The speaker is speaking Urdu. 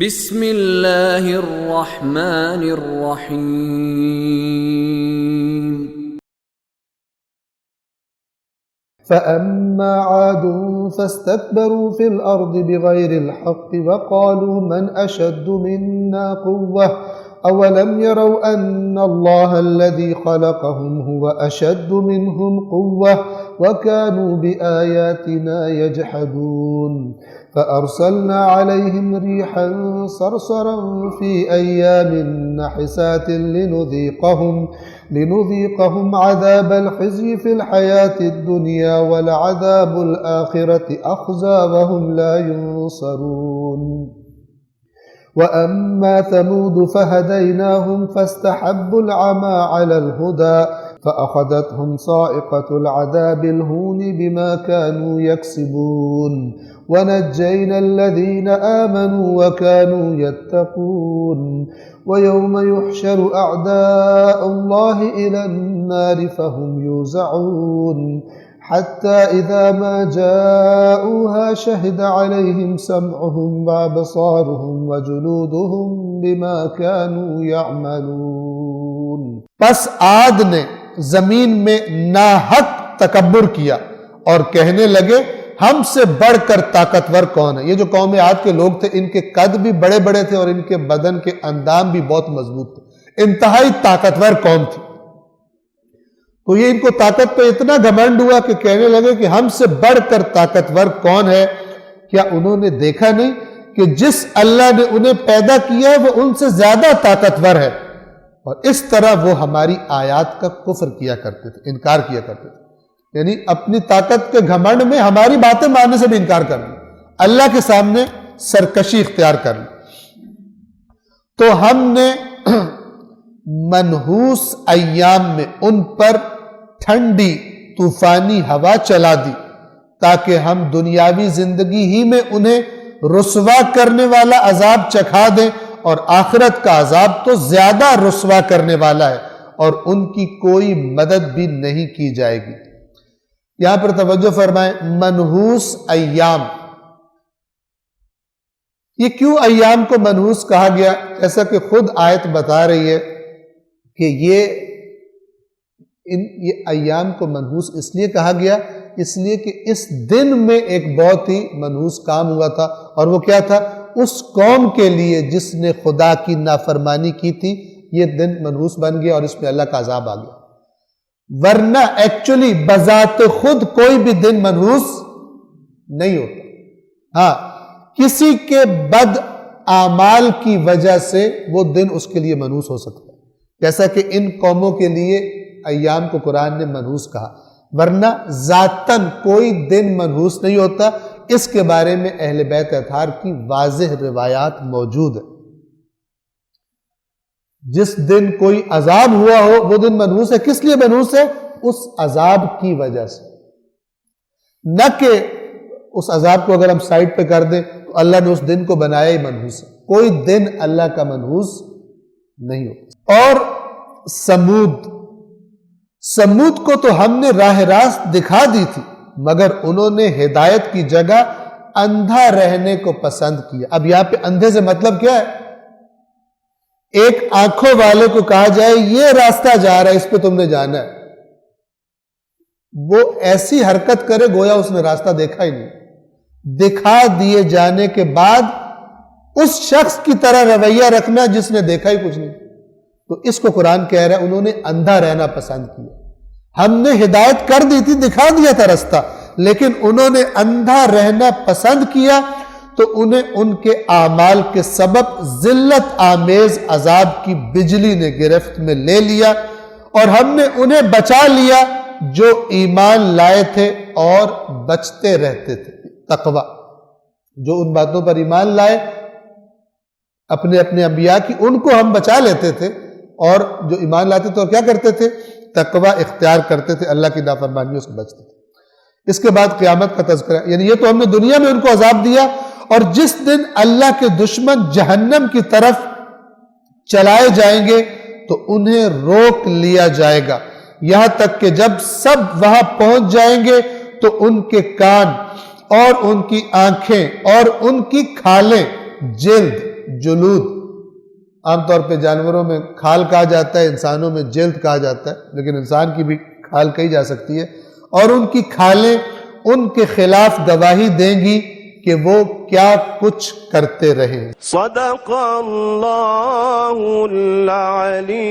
بسم اللہ الرحمن الرحیم فأما عاد فاستكبروا في الأرض بغير الحق وقالوا من أشد منا قوة أولم يروا أن الله الذي خلقهم هو أشد منهم قوة وكانوا بآياتنا يجحدون فأرسلنا عليهم ريحا صرصرا في أيام نحسات لنذيقهم عذاب الخزي في الحياة الدنيا ولعذاب الآخرة أخزى وهم لا ينصرون وأما ثمود فهديناهم فاستحبوا العمى على الهدى فأخذتهم صاعقة العذاب الهون بما كانوا يكسبون ونجينا الذين آمنوا وكانوا يتقون ويوم يحشر أعداء الله إلى النار فهم يوزعون حتى إذا ما جاءوها شهد عليهم سمعهم وأبصارهم وجلودهم بما كانوا يعملون. پس عاد نے زمین میں ناحق تکبر کیا اور کہنے لگے ہم سے بڑھ کر طاقتور کون ہے. یہ جو قوم عاد کے لوگ تھے ان کے قد بھی بڑے بڑے تھے اور ان کے بدن کے اندام بھی بہت مضبوط تھے. انتہائی طاقتور قوم تھی. تو یہ ان کو طاقت پہ اتنا گھمنڈ ہوا کہ کہنے لگے کہ ہم سے بڑھ کر طاقتور کون ہے. کیا انہوں نے دیکھا نہیں کہ جس اللہ نے انہیں پیدا کیا ہے وہ ان سے زیادہ طاقتور ہے. اور اس طرح وہ ہماری آیات کا کفر کیا کرتے تھے, انکار کیا کرتے تھے. یعنی اپنی طاقت کے گھمنڈ میں ہماری باتیں ماننے سے بھی انکار کر لیں, اللہ کے سامنے سرکشی اختیار کر لیں. تو ہم نے منحوس ایام میں ان پر ٹھنڈی طوفانی ہوا چلا دی تاکہ ہم دنیاوی زندگی ہی میں انہیں رسوا کرنے والا عذاب چکھا دیں, اور آخرت کا عذاب تو زیادہ رسوا کرنے والا ہے اور ان کی کوئی مدد بھی نہیں کی جائے گی. یہاں پر توجہ فرمائیں, منحوس ایام. یہ کیوں ایام کو منحوس کہا گیا؟ جیسا کہ خود آیت بتا رہی ہے کہ یہ ایام کو منحوس اس لیے کہا گیا, اس لیے کہ اس دن میں ایک بہت ہی منحوس کام ہوا تھا, اور وہ کیا تھا؟ اس قوم کے لیے جس نے خدا کی نافرمانی کی تھی یہ دن منحوس بن گیا اور اس میں اللہ کا عذاب آ گیا. ورنہ ایکچولی بذات خود کوئی بھی دن منحوس نہیں ہوتا. ہاں, کسی کے بد اعمال کی وجہ سے وہ دن اس کے لیے منحوس ہو سکتا ہے, جیسا کہ ان قوموں کے لیے ایام کو قرآن نے منحوس کہا, ورنہ ذاتاً کوئی دن منحوس نہیں ہوتا. اس کے بارے میں اہل بیت اطہار کی واضح روایات موجود ہیں. جس دن کوئی عذاب ہوا ہو وہ دن منحوس ہے. کس لیے منحوس ہے؟ اس عذاب کی وجہ سے, نہ کہ اس عذاب کو اگر ہم سائڈ پہ کر دیں تو اللہ نے اس دن کو بنایا ہی منحوس ہے. کوئی دن اللہ کا منحوس نہیں ہوتا. اور سمود کو تو ہم نے راہ راست دکھا دی تھی مگر انہوں نے ہدایت کی جگہ اندھا رہنے کو پسند کیا. اب یہاں پہ اندھے سے مطلب کیا ہے؟ ایک آنکھوں والے کو کہا جائے یہ راستہ جا رہا ہے, اس پہ تم نے جانا ہے, وہ ایسی حرکت کرے گویا اس نے راستہ دیکھا ہی نہیں. دکھا دیے جانے کے بعد اس شخص کی طرح رویہ رکھنا جس نے دیکھا ہی کچھ نہیں. تو اس کو قرآن کہہ رہا ہے انہوں نے اندھا رہنا پسند کیا. ہم نے ہدایت کر دی تھی, دکھا دیا تھا راستہ, لیکن انہوں نے اندھا رہنا پسند کیا تو انہیں ان کے اعمال کے سبب ذلت آمیز عذاب کی بجلی نے گرفت میں لے لیا, اور ہم نے انہیں بچا لیا جو ایمان لائے تھے اور بچتے رہتے تھے. تقوی, جو ان باتوں پر ایمان لائے اپنے انبیاء کی, ان کو ہم بچا لیتے تھے, اور جو ایمان لاتے تھے اور کیا کرتے تھے؟ تقوی اختیار کرتے تھے, اللہ کی نافرمانیوں سے بچتے تھے. اس کے بعد قیامت کا تذکرہ, یعنی یہ تو ہم نے دنیا میں ان کو عذاب دیا, اور جس دن اللہ کے دشمن جہنم کی طرف چلائے جائیں گے تو انہیں روک لیا جائے گا, یہاں تک کہ جب سب وہاں پہنچ جائیں گے تو ان کے کان اور ان کی آنکھیں اور ان کی کھالیں جلد جلود، عام طور پہ جانوروں میں کھال کہا جاتا ہے، انسانوں میں جلد کہا جاتا ہے، لیکن انسان کی بھی کھال کہی جا سکتی ہے، اور ان کی کھالیں ان کے خلاف گواہی دیں گی کہ وہ کیا کچھ کرتے رہے۔ صدق اللہ العلی